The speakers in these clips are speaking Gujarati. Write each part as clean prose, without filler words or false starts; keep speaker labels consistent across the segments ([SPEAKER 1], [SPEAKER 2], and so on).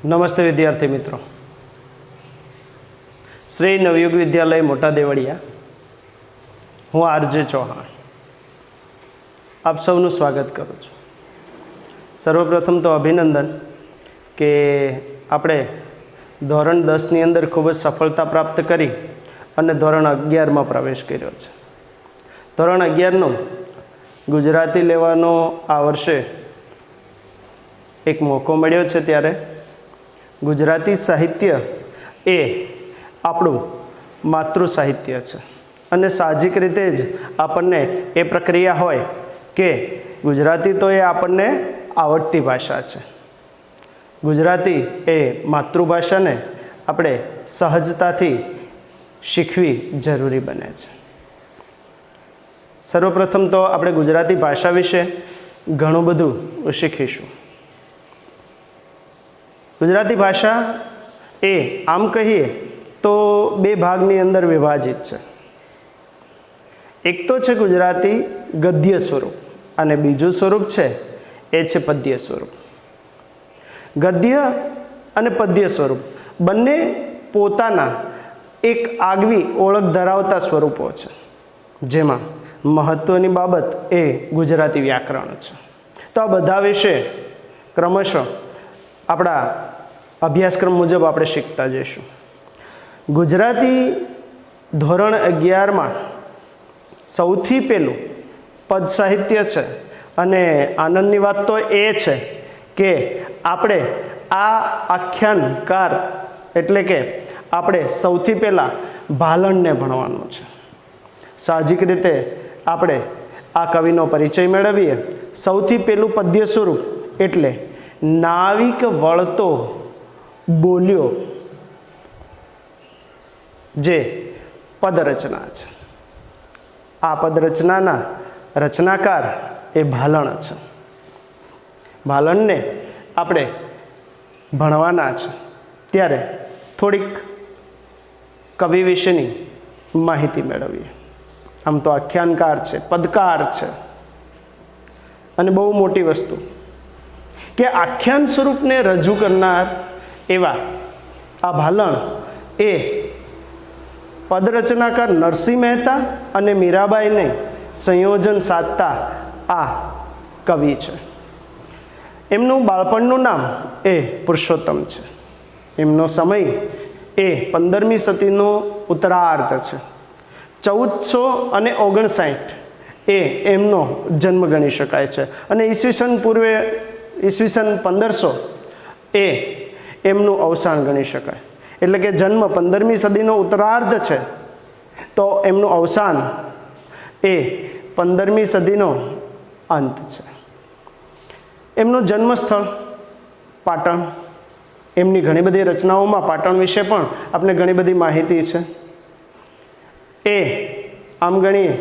[SPEAKER 1] નમસ્તે વિદ્યાર્થી મિત્રો, શ્રી નવયુગ વિદ્યાલય મોટા દેવળિયા, હું આરજે ચૌહાણ આપ સૌનું સ્વાગત કરું છું. સર્વપ્રથમ તો અભિનંદન કે આપણે ધોરણ 10ની અંદર ખૂબ જ સફળતા પ્રાપ્ત કરી અને ધોરણ 11માં પ્રવેશ કર્યો છે. ધોરણ 11નું ગુજરાતી લેવાનો આ વર્ષે એક મોકો મળ્યો છે. ત્યારે ગુજરાતી સાહિત્ય એ આપણું માતૃ સાહિત્ય છે અને સાહજિક રીતે જ આપણને એ પ્રક્રિયા હોય કે ગુજરાતી તો એ આપણને આવડતી ભાષા છે. ગુજરાતી એ માતૃભાષાને આપણે સહજતાથી શીખવી જરૂરી બને છે. સર્વપ્રથમ તો આપણે ગુજરાતી ભાષા વિશે ઘણું બધું શીખીશું. ગુજરાતી ભાષા એ આમ કહીએ તો બે ભાગની અંદર વિભાજિત છે. એક તો છે ગુજરાતી ગદ્ય સ્વરૂપ અને બીજું સ્વરૂપ છે એ છે પદ્ય સ્વરૂપ. ગદ્ય અને પદ્ય સ્વરૂપ બંને પોતાના એક આગવી ઓળખ ધરાવતા સ્વરૂપો છે, જેમાં મહત્ત્વની બાબત એ ગુજરાતી વ્યાકરણ છે. તો આ બધા વિશે ક્રમશઃ આપણા અભ્યાસક્રમ મુજબ આપણે શીખતા જઈશું. ગુજરાતી ધોરણ 11માં સૌથી પહેલું પદ સાહિત્ય છે અને આનંદની વાત તો એ છે કે આપણે આ આખ્યાનકાર એટલે કે આપણે સૌથી પહેલાં ભાલણને ભણવાનું છે. સાહજિક રીતે આપણે આ કવિનો પરિચય મેળવીએ. સૌથી પહેલું પદ્ય સ્વરૂપ એટલે નાવિક વળતો બોલ્યો જે પદરચના છે. આ પદરચનાના રચનાકાર એ ભાલણ છે. ભાલણને આપણે ભણવાના છે. ત્યારે થોડીક કવિ વિશેની માહિતી મેળવીએ. આમ તો આખ્યાનકાર છે, પદકાર છે અને બહુ મોટી વસ્તુ કે આખ્યાન સ્વરૂપને રજૂ કરનાર એવા આ ભાલણ એ પદરચનાકાર નરસિંહ મહેતા અને મીરાબાઈને સંયોજન સાધતા આ કવિ છે. એમનું બાળપણનું નામ એ પુરુષોત્તમ છે. એમનો સમય એ 15મી સદીનો ઉત્તરાર્ધ છે. 1459 એ એમનો જન્મ ગણી શકાય છે અને ઈસવીસન પૂર્વે ઈસવીસન 1500 એ એમનું અવસાન ગણી શકાય. એટલે કે જન્મ 15મી સદીનો ઉત્તરાર્ધ છે તો એમનું અવસાન એ 15મી સદીનો અંત છે. એમનું જન્મસ્થળ પાટણ. એમની ઘણી બધી રચનાઓમાં પાટણ વિશે પણ આપણે ઘણી બધી માહિતી છે. એ આમ ગણીએ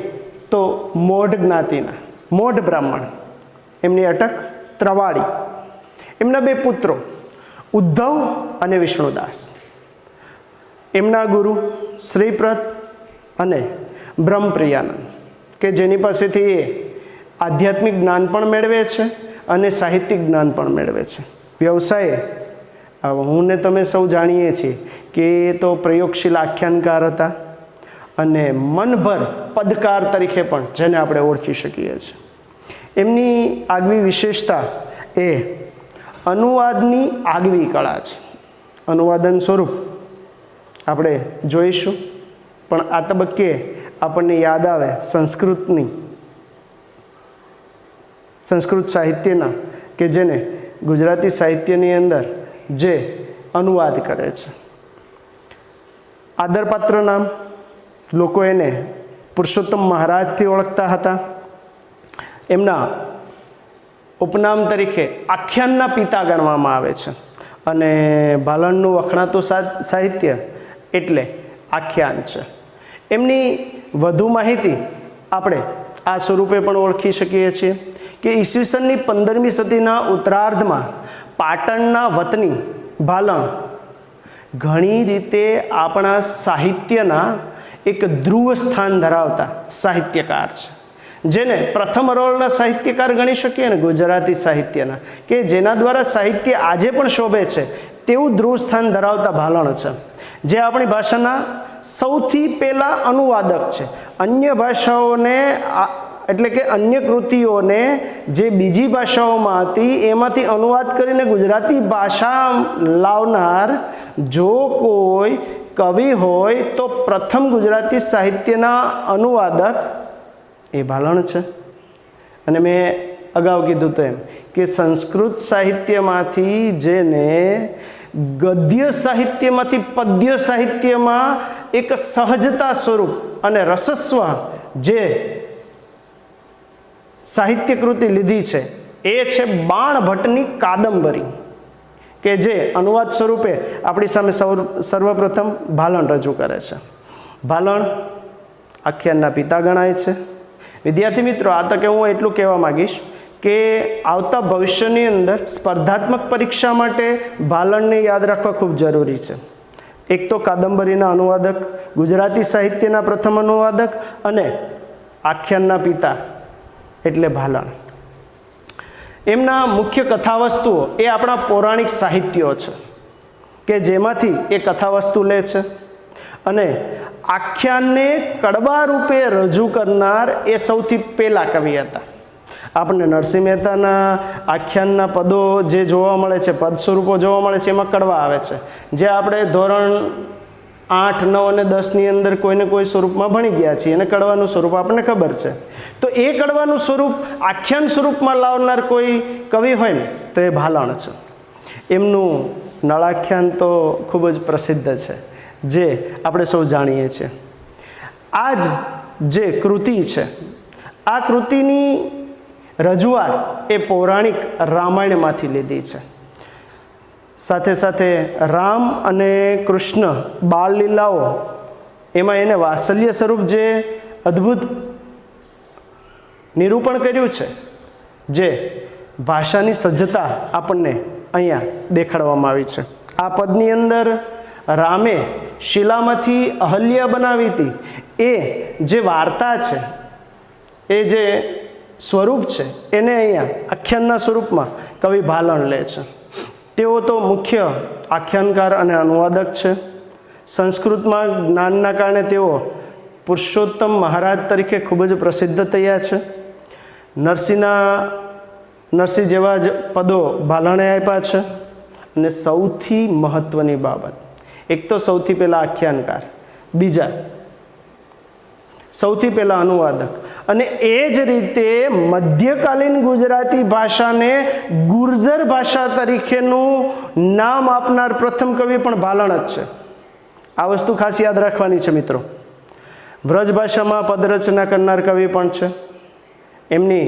[SPEAKER 1] તો મોઢ જ્ઞાતિના મોઢ બ્રાહ્મણ. એમની અટક ત્રવાડી. એમના બે પુત્રો ઉદ્ધવ અને વિષ્ણુદાસ. એમના ગુરુ શ્રીપ્રદ અને બ્રહ્મપ્રિયાનંદ, કે જેની પાસેથી એ આધ્યાત્મિક જ્ઞાન પણ મેળવે છે અને સાહિત્યિક જ્ઞાન પણ મેળવે છે. વ્યવસાય હું ને તમે સૌ જાણીએ છીએ કે એ તો પ્રયોગશીલ આખ્યાનકાર હતા અને મનભર પદકાર તરીકે પણ જેને આપણે ઓળખી શકીએ છીએ. એમની આગવી વિશેષતા એ અનુવાદની આગવી કળા છે. અનુવાદન સ્વરૂપ આપણે જોઈશું, પણ આ તબક્કે આપણને યાદ આવે સંસ્કૃત સાહિત્યના કે જેને ગુજરાતી સાહિત્યની અંદર જે અનુવાદ કરે છે. આદરપાત્ર નામ લોકો એને પુરુષોત્તમ મહારાજથી ઓળખતા હતા. એમના ઉપનામ તરીકે આખ્યાનના પિતા ગણવામાં આવે છે અને ભાલણનું વખણાતું સાહિત્ય એટલે આખ્યાન છે. એમની વધુ માહિતી આપણે આ સ્વરૂપે પણ ઓળખી શકીએ છીએ કે ઈસવીસનની 15મી સદીના ઉત્તરાર્ધમાં પાટણના વતની ભાલણ ઘણી રીતે આપણા સાહિત્યના એક ધ્રુવ સ્થાન ધરાવતા સાહિત્યકાર છે. જેને પ્રથમ હરોળના સાહિત્યકાર ગણી શકીએ ને ગુજરાતી સાહિત્યના, કે જેના દ્વારા સાહિત્ય આજે પણ શોભે છે તેવું ધ્રુવ સ્થાન ધરાવતા ભાલણ છે, જે આપણી ભાષાના સૌથી પહેલા અનુવાદક છે. અન્ય ભાષાઓને એટલે કે અન્ય કૃતિઓને જે બીજી ભાષાઓમાં હતી એમાંથી અનુવાદ કરીને ગુજરાતી ભાષા લાવનાર જો કોઈ કવિ હોય તો પ્રથમ ગુજરાતી સાહિત્યના અનુવાદક એ ભાલણ છે. અને મેં અગાઉ કીધું તો એમ કે સંસ્કૃત સાહિત્યમાંથી જેને ગદ્ય સાહિત્યમાંથી પદ્ય સાહિત્યમાં એક સહજતા સ્વરૂપ અને રસસ્વ જે સાહિત્ય કૃતિ લીધી છે એ છે બાણભટ્ટની કાદંબરી, કે જે અનુવાદ સ્વરૂપે આપણી સામે સર્વપ્રથમ ભાલણ રજૂ કરે છે. ભાલણ આખ્યાનના પિતા ગણાય છે. વિદ્યાર્થી મિત્રો, આ તકે હું એટલું કહેવા માગીશ કે આવતા ભવિષ્યની અંદર સ્પર્ધાત્મક પરીક્ષા માટે ભાલણને યાદ રાખવા ખૂબ જરૂરી છે. એક તો કાદંબરીના અનુવાદક, ગુજરાતી સાહિત્યના પ્રથમ અનુવાદક અને આખ્યાનના પિતા એટલે ભાલણ. એમના મુખ્ય કથાવસ્તુઓ એ આપણા પૌરાણિક સાહિત્યો છે કે જેમાંથી એ કથાવસ્તુ લે છે અને આખ્યાનને કડવા રૂપે રજૂ કરનાર એ સૌથી પહેલા કવિ હતા. આપણને નરસિંહ મહેતાના આખ્યાનના પદો જે જોવા મળે છે, પદ સ્વરૂપો જોવા મળે છે, એમાં કડવા આવે છે, જે આપણે ધોરણ 8, 9 અને 10ની અંદર કોઈને કોઈ સ્વરૂપમાં ભણી ગયા છીએ અને કડવાનું સ્વરૂપ આપણને ખબર છે. તો એ કડવાનું સ્વરૂપ આખ્યાન સ્વરૂપમાં લાવનાર કોઈ કવિ હોય ને તો એ ભાલણ છે. એમનું નળાખ્યાન તો ખૂબ જ પ્રસિદ્ધ છે, જે આપણે સૌ જાણીએ છીએ. આ જ જે કૃતિ છે, આ કૃતિની રજૂઆત એ પૌરાણિક રામાયણમાંથી લીધી છે. સાથે સાથે રામ અને કૃષ્ણ બાળ લીલાઓ, એમાં એને વાત્સલ્ય સ્વરૂપ જે અદ્ભુત નિરૂપણ કર્યું છે, જે ભાષાની સજ્જતા આપણને અહીંયા દેખાડવામાં આવી છે. આ પદની અંદર રામે શિલામાંથી અહલ્યા બનાવી હતી એ જે વાર્તા છે, એ જે સ્વરૂપ છે, એને અહીંયા આખ્યાનના સ્વરૂપમાં કવિ ભાલણ લે છે. તેઓ તો મુખ્ય આખ્યાનકાર અને અનુવાદક છે. સંસ્કૃતમાં જ્ઞાનના કારણે તેઓ પુરુષોત્તમ મહારાજ તરીકે ખૂબ જ પ્રસિદ્ધ થયા છે. નરસિંહ જેવા જ પદો ભાલણે આપ્યા છે. અને સૌથી મહત્ત્વની બાબત, એક તો સૌથી પહેલાં આખ્યાનકાર, બીજા સૌથી પહેલાં અનુવાદક, અને એ જ રીતે મધ્યકાલીન ગુજરાતી ભાષાને ગુર્જર ભાષા તરીકેનું નામ આપનાર પ્રથમ કવિ પણ ભાલણ જ છે. આ વસ્તુ ખાસ યાદ રાખવાની છે મિત્રો. વ્રજ ભાષામાં પદરચના કરનાર કવિ પણ છે. એમની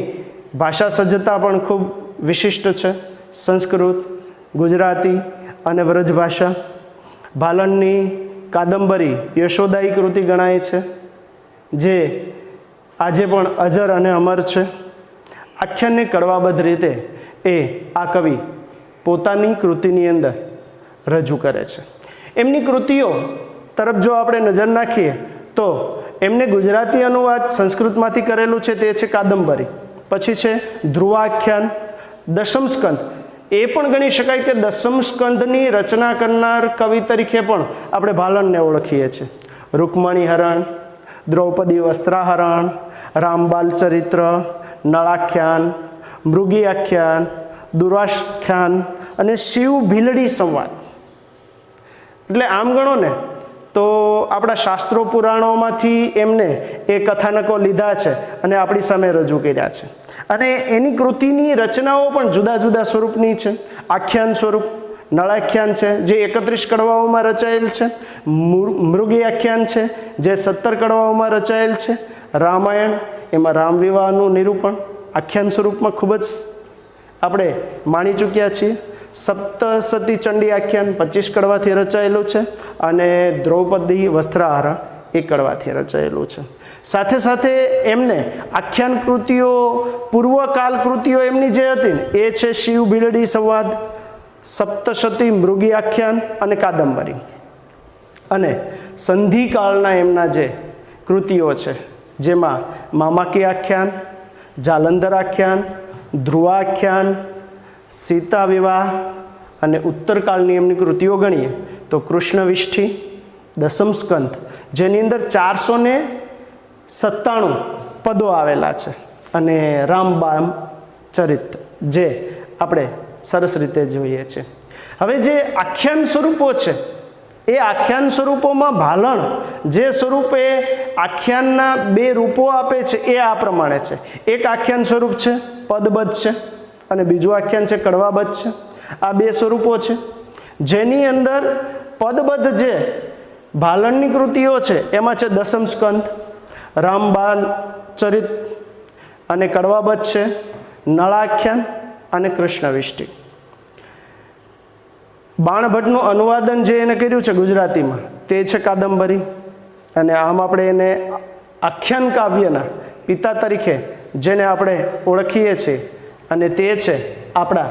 [SPEAKER 1] ભાષા સજ્જતા પણ ખૂબ વિશિષ્ટ છે. સંસ્કૃત, ગુજરાતી અને વ્રજ ભાષા. ભાલણની કાદંબરી યશોદાયી કૃતિ ગણાય છે, જે આજે પણ અજર અને અમર છે. આખ્યાનને કડવાબદ્ધ રીતે એ આ કવિ પોતાની કૃતિની અંદર રજૂ કરે છે. એમની કૃતિઓ તરફ જો આપણે નજર નાખીએ તો એમને ગુજરાતી અનુવાદ સંસ્કૃતમાંથી કરેલું છે, તે છે કાદંબરી. પછી છે ધ્રુવાખ્યાન, દશમ સ્કંદ. એ પણ ગણી શકાય કે દશમ સ્કંદની રચના કરનાર કવિ તરીકે પણ આપણે ભાલણને ઓળખીએ છીએ. રૂકમણી હરણ, દ્રૌપદી વસ્ત્રાહરણ, રામબાલ ચરિત્ર, નળાખ્યાન, મૃગી આખ્યાન, દુરાખ્યાન અને શિવ ભીલડી સંવાદ. એટલે આમ ગણો ને તો આપણા શાસ્ત્રો પુરાણોમાંથી એમને એ કથાનકો લીધા છે અને આપણી સામે રજૂ કર્યા છે. અને એની કૃતિની રચનાઓ પણ જુદા જુદા સ્વરૂપની છે. આખ્યાન સ્વરૂપ નળાખ્યાન છે, જે 31 કડવાઓમાં રચાયેલ છે. મૃગી આખ્યાન છે, જે 17 કડવાઓમાં રચાયેલ છે. રામાયણ, એમાં રામ વિવાહનું નિરૂપણ આખ્યાન સ્વરૂપમાં ખૂબ જ આપણે માણી ચૂક્યા છીએ. સપ્તસતી ચંડી આખ્યાન 25 કડવાથી રચાયેલું છે અને દ્રૌપદી વસ્ત્રાહરણ 1 કડવાથી રચાયેલું છે. સાથે સાથે એમને આખ્યાન કૃતિઓ, પૂર્વકાલ કૃતિઓ એમની જે હતી ને એ છે શિવ ભીલડી સંવાદ, સપ્તશતી મૃગી આખ્યાન અને કાદંબરી. અને સંધિકાળના એમના જે કૃતિઓ છે, જેમાં મામાકી આખ્યાન, જાલંધર આખ્યાન, ધ્રુવાખ્યાન, સીતા વિવાહ અને ઉત્તરકાળની એમની કૃતિઓ ગણીએ તો કૃષ્ણવિષ્ઠી, દસમ સ્કંદ, જેની અંદર 497 પદો આવેલા છે, અને રામબાણ ચરિત, જે આપણે સરસ રીતે જોઈએ છીએ. હવે જે આખ્યાન સ્વરૂપો છે એ આખ્યાન સ્વરૂપોમાં ભાલણ જે સ્વરૂપે આખ્યાનના 2 રૂપો આપે છે એ આ પ્રમાણે છે. એક આખ્યાન સ્વરૂપ છે પદબદ્ધ છે અને બીજું આખ્યાન છે કડવાબદ્ધ છે. આ 2 સ્વરૂપો છે, જેની અંદર પદબદ્ધ જે ભાલણની કૃતિઓ છે એમાં છે દસમ સ્કંદ, રામબાણ ચરિત, અને કડવાબદ્ધ છે નળાખ્યાન અને કૃષ્ણવિષ્ઠી. બાણભટ્ટનું અનુવાદન જે એને કર્યું છે ગુજરાતીમાં તે છે કાદંબરી, અને આમ આપણે એને આખ્યાન કાવ્યના પિતા તરીકે જેને આપણે ઓળખીએ છીએ અને તે છે આપણા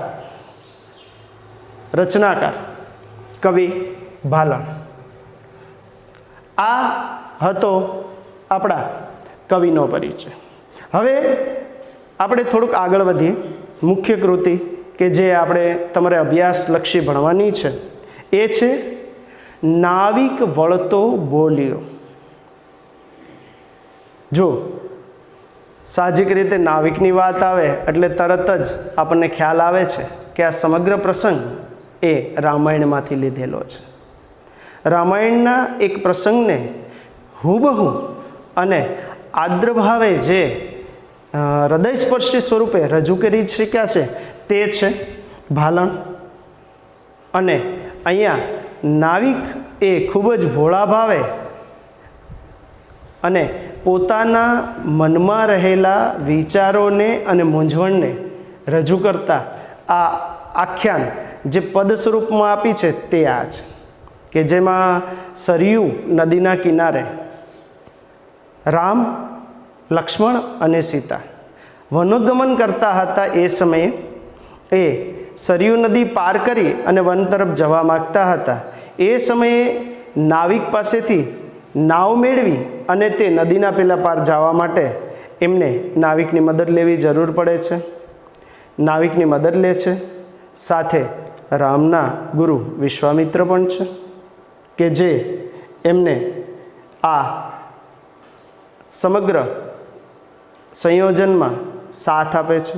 [SPEAKER 1] રચનાકાર કવિ ભાલણ. આ હતો આપણા કવિનો પરિચય. હવે આપણે થોડુંક આગળ વધીએ. મુખ્ય કૃતિ કે જે આપણે તમારે અભ્યાસલક્ષી ભણવાની છે એ છે નાવિક વળતો બોલ્યો. જો સાહજિક રીતે નાવિકની વાત આવે એટલે તરત જ આપણને ખ્યાલ આવે છે કે આ સમગ્ર પ્રસંગ એ રામાયણમાંથી લીધેલો છે. રામાયણના એક પ્રસંગને હુબહુ અને આદ્રભાવે જે હૃદયસ્પર્શી સ્વરૂપે રજૂ કરી શક્યા છે તે છે ભાલણ. અને અહીંયા નાવિક એ ખૂબ જ ભોળા ભાવે અને પોતાના મનમાં રહેલા વિચારોને અને મૂંઝવણને રજૂ કરતા આ આખ્યાન જે પદ સ્વરૂપમાં આપી છે તે આ છે કે જેમાં સરયુ નદીના કિનારે રામ, લક્ષ્મણ અને સીતા વનોગમન કરતા હતા. એ સમયે એ સરયુ નદી પાર કરી અને વન તરફ જવા માગતા હતા. એ સમયે નાવિક પાસેથી નાવ મેળવી અને તે નદીના પેલા પાર જવા માટે એમને નાવિકની મદદ લેવી જરૂર પડે છે. નાવિકની મદદ લે છે. સાથે રામના ગુરુ વિશ્વામિત્ર પણ છે કે જે એમને આ સમગ્ર સંયોજનમાં સાથ આપે છે.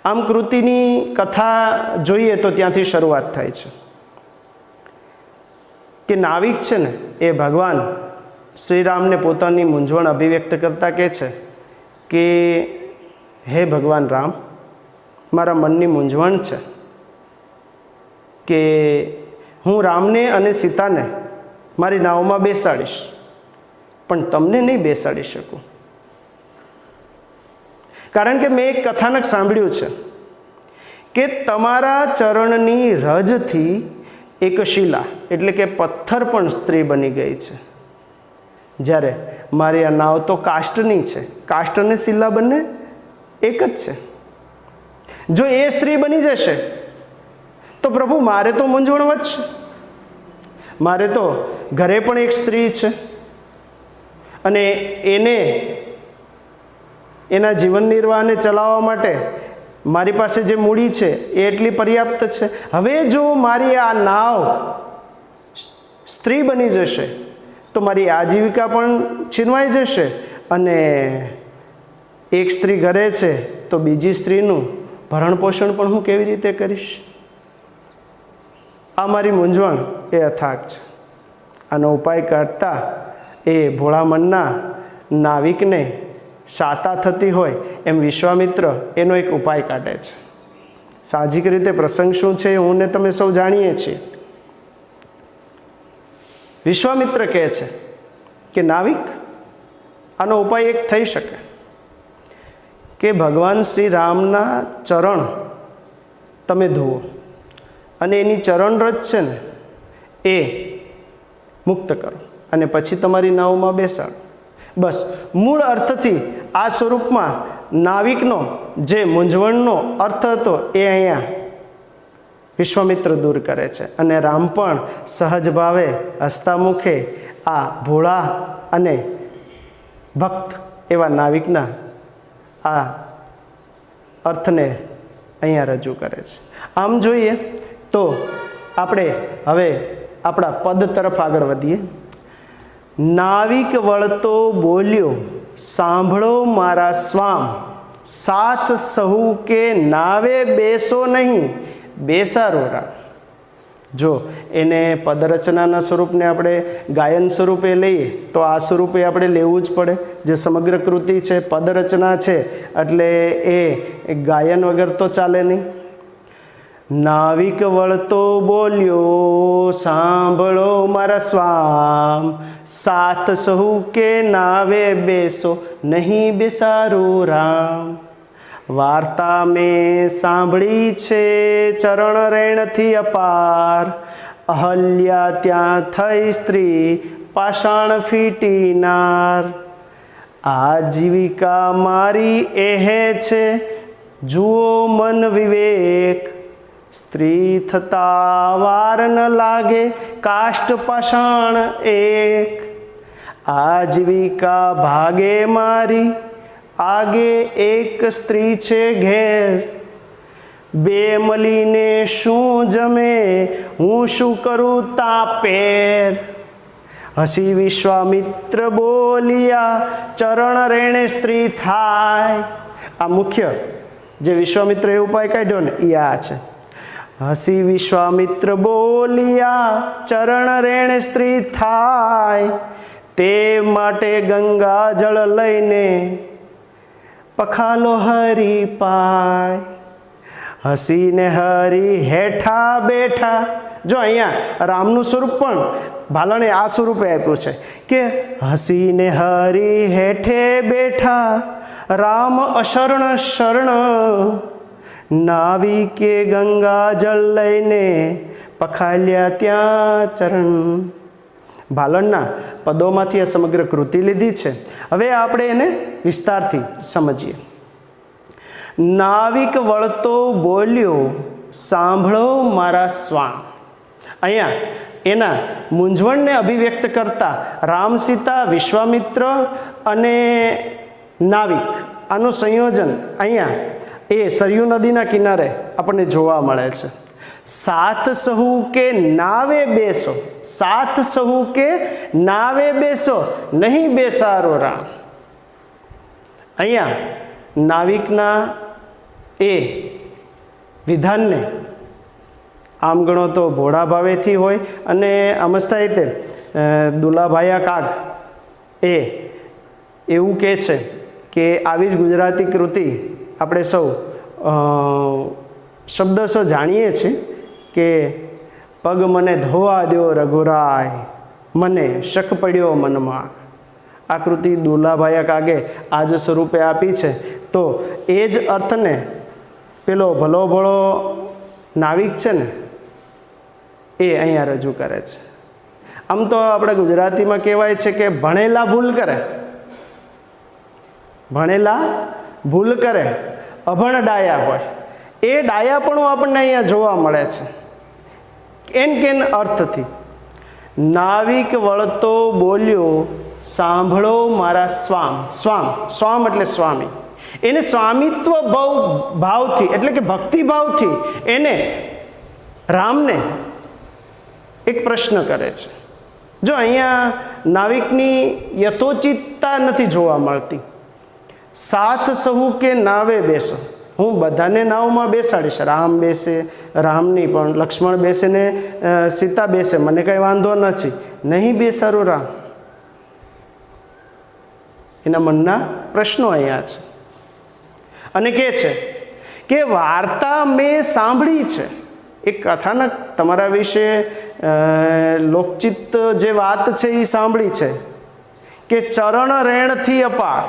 [SPEAKER 1] આમ કૃતિની કથા જોઈએ તો ત્યાંથી શરૂઆત થાય છે કે નાવિક છે ને એ ભગવાન શ્રીરામને પોતાની મૂંઝવણ અભિવ્યક્ત કરતા કહે છે કે હે ભગવાન રામ, મારા મનની મૂંઝવણ છે કે હું રામને અને સીતાને મારી નાવમાં બેસાડીશ પણ તમને નહીં બેસાડી શકું. કારણ કે મેં એક કથાનક સાંભળ્યું છે કે તમારા ચરણની રજથી એક શિલા એટલે કે પથ્થર પણ સ્ત્રી બની ગઈ છે, જ્યારે મારી આ નાવ તો કાષ્ટની છે. કાષ્ટ અને શિલા બંને એક જ છે. જો એ સ્ત્રી બની જશે તો પ્રભુ મારે તો મૂંઝવણ વધશે. મારે તો ઘરે પણ એક સ્ત્રી છે અને એને એના જીવન નિર્વાહને ચલાવવા માટે મારી પાસે જે મૂડી છે એ એટલી પર્યાપ્ત છે. હવે જો મારી આ નાવ સ્ત્રી બની જશે તો મારી આજીવિકા પણ છીનવાઈ જશે અને એક સ્ત્રી ઘરે છે તો બીજી સ્ત્રીનું ભરણ પોષણ પણ હું કેવી રીતે કરીશ? આ મારી મૂંઝવણ એ અથાગ છે. આનો ઉપાય કરતા એ ભોળા મનના નાવિકને શાતા થતી હોય એમ વિશ્વામિત્ર એનો એક ઉપાય કાઢે છે. સાહજિક રીતે પ્રસંગ શું છે હું ને તમે સૌ જાણીએ છીએ. વિશ્વામિત્ર કહે છે કે નાવિક, આનો ઉપાય એક થઈ શકે કે ભગવાન શ્રી રામના ચરણ તમે ધોવો અને એની ચરણરજ છે ને એ મુક્ત કરો અને પછી તમારી નાવમાં બેસાડો. બસ મૂળ અર્થથી આ સ્વરૂપમાં નાવિકનો જે મૂંઝવણનો અર્થ હતો એ અહીંયા વિશ્વામિત્ર દૂર કરે છે. અને રામ પણ સહજ ભાવે હસતા મુખે આ ભોળા અને ભક્ત એવા નાવિકના આ અર્થને અહીંયા રજૂ કરે છે. આમ જોઈએ તો આપણે હવે આપણા પદ તરફ આગળ વધીએ. નાવિક વળતો બોલ્યો, સાંભળો મારા સ્વામ, સાથ સહુ કે નાવે બેસો નહીં, બેસારો રામ. જો એને પદરચનાના સ્વરૂપને આપણે ગાયન સ્વરૂપે લઈએ તો આ સ્વરૂપે આપણે લેવું જ પડે. જે સમગ્ર કૃતિ છે પદરચના છે એટલે એ ગાયન વગર તો ચાલે નહીં. નાવિક વળતો બોલ્યો, સાંભળો મારા સ્વામ, સાથ સહુ કે નાવે બેસો નહીં, બેસારો રામ. વાર્તા મેં સાંભળી છે ચરણ રેણથી અપાર, અહલ્યા ત્યાં થઈ સ્ત્રી પાષાણ ફીટીનાર. આજીવિકા મારી એહે છે જુઓ મન વિવેક, સ્ત્રી થતા વાર ન લાગે કાષ્ટ પાષાણ એક. આજીવિકા ભાગે મારી આગે એક સ્ત્રી છે ઘેર, બે મળીને શું જમે હું શું કરું તાપેર. હસી વિશ્વામિત્ર બોલ્યા ચરણ રેણે સ્ત્રી થાય. આ મુખ્ય જે વિશ્વામિત્ર એ ઉપાય કાઢ્યો ને એ આ છે. હસી વિશ્વામિત્ર બોલ્યા ચરણ રેણે સ્ત્રી થાય, તે માટે ગંગા જળ લઈને પખાલો હરી પાય. હસીને હરી હેઠા બેઠા. જો અહીંયા રામનું સ્વરૂપ પણ ભાલણે આ સ્વરૂપે આપ્યું છે કે હસીને હરી હેઠે બેઠા, રામ અશરણ શરણ, નાવિકે ગંગા જળ લઈને પખાલ્યા ત્યાં ચરણ. ભાલણના પદોમાંથી આ સમગ્ર કૃતિ લીધી છે. હવે આપણે એને વિસ્તારથી સમજીએ. નાવિક વળતો બોલ્યો, સાંભળો મારા સ્વામ. અહીંયા એના મૂંઝવણને અભિવ્યક્ત કરતા રામ, સીતા, વિશ્વામિત્ર અને નાવિક આનું સંયોજન અહીંયા એ સરયુ નદીના કિનારે આપણને જોવા મળે છે. સાથ સહુ કે નાવે બેસો, સાથ સહુ કે નાવે બેસો નહીં, બેસારો રામ. અહીંયા નાવિકના એ વિધાનને આમ ગણો તો ભોળા ભાવેથી હોય અને અમસ્તા રીતે દુલાભાયા કાગ એ એવું કહે છે કે આવી જ ગુજરાતી કૃતિ આપણે સૌ શબ્દશો જાણીએ છીએ કે પગ મને ધોવા દો રઘુરાય, મને શક પડ્યો મનમાં. આ કૃતિ દુલાભાયા કાગે આ જ સ્વરૂપે આપી છે. તો એ જ અર્થને પેલો ભલો ભલો નાવિક છે ને એ અહીંયા રજૂ કરે છે. આમ તો આપણે ગુજરાતીમાં કહેવાય છે કે ભણેલા ભૂલ કરે, ભણેલા ભૂલ કરે, અભણ ડાયા હોય. એ ડાયાપણું આપણને અહીંયા જોવા મળે છે એન કેન અર્થથી. નાવિક વળતો બોલ્યો, સાંભળો મારા સ્વામ. સ્વામ, સ્વામ એટલે સ્વામી. એને સ્વામિત્વ ભાવથી એટલે કે ભક્તિભાવથી એને રામને એક પ્રશ્ન કરે છે. જો અહીંયા નાવિકની યથોચિતતા નથી જોવા મળતી. સાથ સહુ કે નાવે બેસો, હું બધાને નાવમાં બેસાડીશ. રામ બેસે, રામની પણ લક્ષ્મણ બેસે ને સીતા બેસે, મને કંઈ વાંધો નથી, નહીં બેસારું રામ. એના મનના પ્રશ્નો અહીંયા છે. અને કહે છે કે વાર્તા મેં સાંભળી છે, એક કથાનક તમારા વિશે લોકચિત્ત જે વાત છે એ સાંભળી છે કે ચરણ રેણથી અપાર,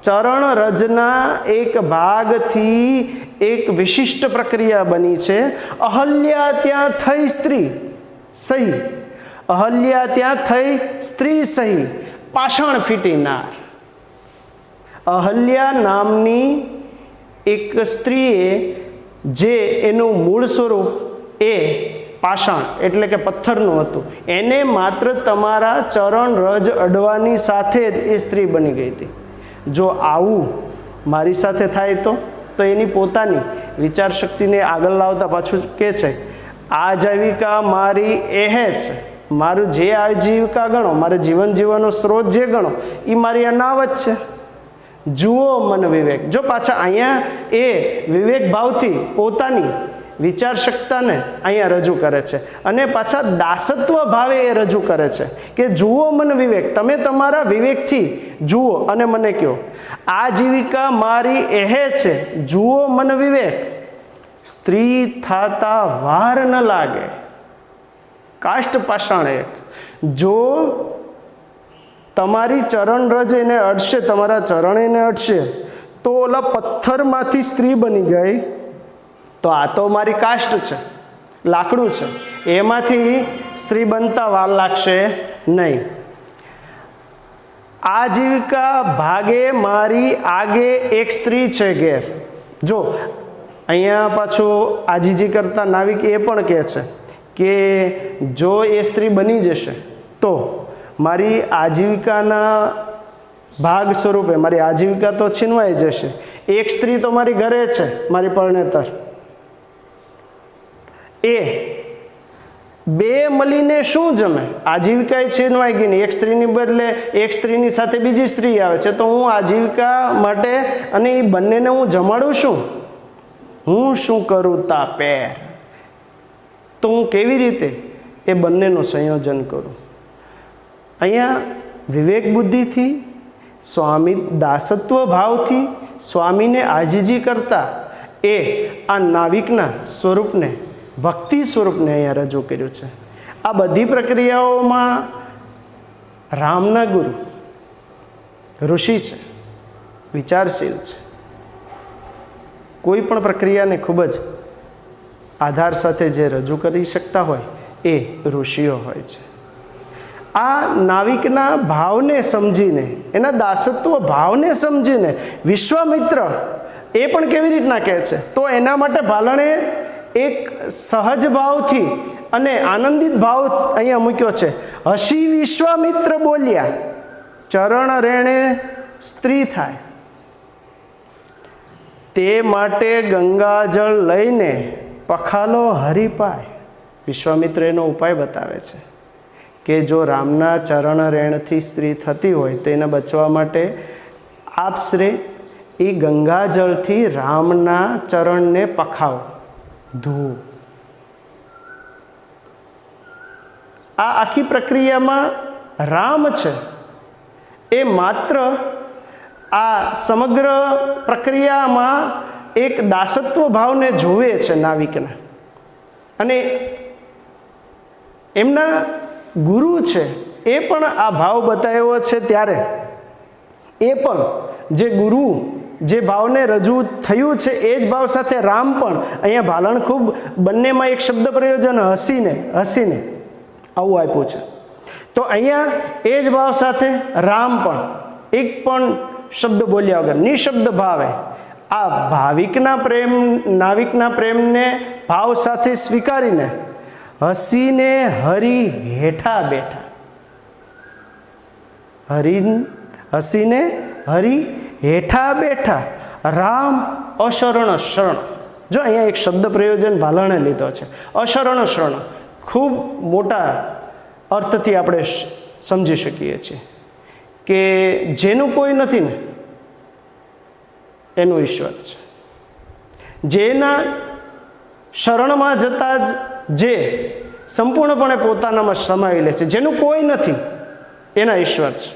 [SPEAKER 1] ચરણ રજના એક ભાગથી એક વિશિષ્ટ પ્રક્રિયા બની છે. અહલ્યા ત્યાં થઈ સ્ત્રી સહી, અહલ્યા ત્યાં થઈ સ્ત્રી સહી, પાષાણ ફીટીનાર. અહલ્યા નામની એક સ્ત્રીએ જે એનું મૂળ સ્વરૂપ એ પાષાણ એટલે કે પથ્થરનું હતું, એને માત્ર તમારા ચરણ રજ અડવાની સાથે જ એ સ્ત્રી બની ગઈ હતી. જો આવું મારી સાથે થાય તો એની પોતાની વિચાર શક્તિને આગળ લાવતા પાછું કહે છે આજીવિકા મારી એહે છે, મારું જે આજીવિકા ગણો, મારે જીવન જીવવાનો સ્ત્રોત જે ગણો એ મારી આ નાવ જ છે. જુઓ મન વિવેક. જો પાછા અહીંયા એ વિવેક ભાવથી પોતાની વિચાર શક્તિને અહીંયા રજૂ કરે છે અને પાછા દાસત્વ ભાવે એ રજૂ કરે છે કે જુઓ મન વિવેક, તમે તમારા વિવેકથી જુઓ અને મને કહો. આજીવિકા મારી એહે છે, જુઓ મન વિવેક, સ્ત્રી થાતા વાર ન લાગે. કાષ્ટ પાષાણ એક. જો તમારી ચરણ રજ એને અડશે, તમારા ચરણ એને અડશે તો ઓલા પથ્થરમાંથી સ્ત્રી બની ગઈ, તો આ તો મારી કાષ્ટ છે, લાકડું છે, એમાંથી સ્ત્રી બનતા વાર લાગશે નહીં. આજીવિકા ભાગે મારી આગે એક સ્ત્રી છે ઘેર. જો અહીંયા પાછું આજીજી કરતા નાવિક એ પણ કહે છે કે જો એ સ્ત્રી બની જશે તો મારી આજીવિકાના ભાગ સ્વરૂપે મારી આજીવિકા તો છીનવાઈ જશે. એક સ્ત્રી તો મારી ઘરે છે, મારી પરણેતર, એ બે મળીને શું જમે? આજીવિકા છીનવાઈ ગઈ ને એક સ્ત્રીની બદલે એક સ્ત્રીની સાથે બીજી સ્ત્રી આવે છે, તો હું આજીવિકા માટે અને એ બંનેને હું જમાડું છું? હું શું કરું તા પેર? તો હું કેવી રીતે એ બંનેનું સંયોજન કરું? અહીંયા વિવેક બુદ્ધિથી, સ્વામી દાસત્વ ભાવથી સ્વામીને આજીજી કરતા એ આ નાવિકના સ્વરૂપને, ભક્તિ સ્વરૂપને અહીંયા રજૂ કર્યું છે. આ બધી પ્રક્રિયાઓમાં રામના ગુરુ ઋષિ છે, વિચારશીલ છે. કોઈ પણ પ્રક્રિયાને ખૂબ જ આધાર સાથે જે રજૂ કરી શકતા હોય એ ઋષિઓ હોય છે. આ નાવિકના ભાવને સમજીને, એના દાસત્વ ભાવને સમજીને વિશ્વામિત્ર એ પણ કેવી રીતના કહે છે, તો એના માટે ભાલણે એક સહજ ભાવથી અને આનંદિત ભાવ અહીંયા મૂક્યો છે. હસી વિશ્વામિત્ર બોલ્યા, ચરણ રેણે સ્ત્રી થાય, તે માટે ગંગાજળ લઈને પખાલો હરિપાય. વિશ્વામિત્ર એનો ઉપાય બતાવે છે કે જો રામના ચરણ રેણથી સ્ત્રી થતી હોય તો એને બચવા માટે આપશ્રે એ ગંગાજળથી રામના ચરણને પખાવો, ધોવો. આ આખી પ્રક્રિયામાં રામ છે એ માત્ર આ સમગ્ર પ્રક્રિયામાં એક દાસત્વ ભાવને જોવે છે નાવિકના, અને એમના ગુરુ છે એ પણ આ ભાવ બતાવ્યો છે. ત્યારે એ પણ જે ગુરુ જે ભાવને રજૂ થયું છે એ જ ભાવ સાથે રામ પણ અહીંયા ભાલણ ખૂબ બંનેમાં એક શબ્દ પ્રયોજન હસીને આવું આપ્યું છે. તો અહીંયા એ જ ભાવ સાથે રામ પણ એક પણ શબ્દ બોલ્યા વગર નિશબ્દ ભાવે આ નાવિકના પ્રેમને ભાવ સાથે સ્વીકારીને હસીને હરી હેઠા બેઠા. હસીને હરી હેઠા બેઠા, રામ અશરણ શરણ. જો અહીંયા એક શબ્દ પ્રયોજન ભાલણે લીધો છે, અશરણ શરણ. ખૂબ મોટા અર્થથી આપણે સમજી શકીએ છીએ કે જેનું કોઈ નથી ને એનું ઈશ્વર છે. જેના શરણમાં જતા જ જે સંપૂર્ણપણે પોતાનામાં સમાવી લે છે, જેનું કોઈ નથી એના ઈશ્વર છે.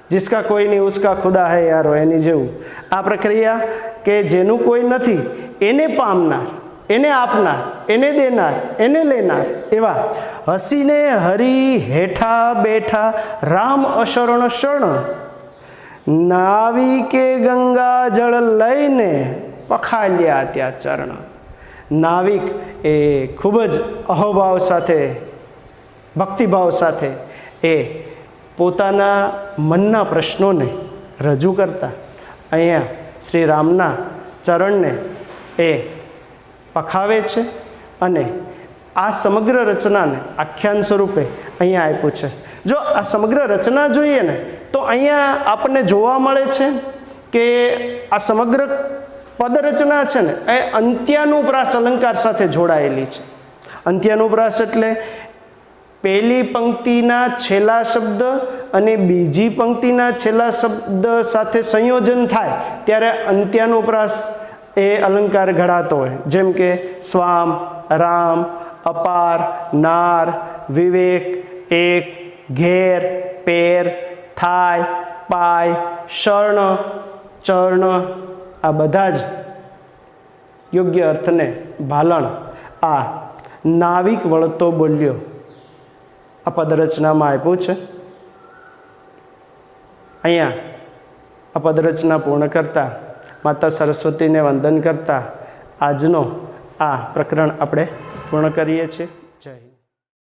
[SPEAKER 1] जिसका कोई नहीं उसका खुदा है यारो, એની જેવું આ પ્રક્રિયા કે જેનું કોઈ નથી એને પામનાર, એને આપનાર, એને દેનાર, એને લેનાર એવા હસીને હરી હેઠા બેઠા રામ અશરણ શરણ, નાવિકે ગંગા જળ લઈને પખાલ્યા ત્યાં ચરણ. નાવિક એ ખૂબ જ અહોભાવ સાથે, ભક્તિભાવ સાથે એ પોતાના મનના પ્રશ્નોને રજૂ કરતા અહીંયા શ્રી રામના ચરણને એ પખાવે છે અને આ સમગ્ર રચનાને આખ્યાન સ્વરૂપે અહીંયા આપ્યું છે. જો આ સમગ્ર રચના જોઈએ ને તો અહીંયા આપણને જોવા મળે છે કે આ સમગ્ર પદરચના છે ને એ અંત્યાનુપ્રાસ અલંકાર સાથે જોડાયેલી છે. અંત્યાનુપ્રાસ એટલે પહેલી પંક્તિના છેલ્લા શબ્દ અને બીજી પંક્તિના છેલ્લા શબ્દ સાથે સંયોજન થાય ત્યારે અંત્યાનુપ્રાસ એ અલંકાર ઘડાતો હોય, જેમ કે સ્વામ, રામ, અપાર, નાર, વિવેક, એક, ઘેર, પેર, થાય, પાય, શર્ણ, ચર્ણ, આ બધા જ યોગ્ય અર્થને ભાલણ આ નાવિક વળતો બોલ્યો આ પદરચનામાં આપ્યું છે. અહીંયા આ પદરચના પૂર્ણ કરતા માતા સરસ્વતીને વંદન કરતા આજનો આ પ્રકરણ આપણે પૂર્ણ કરીએ છીએ.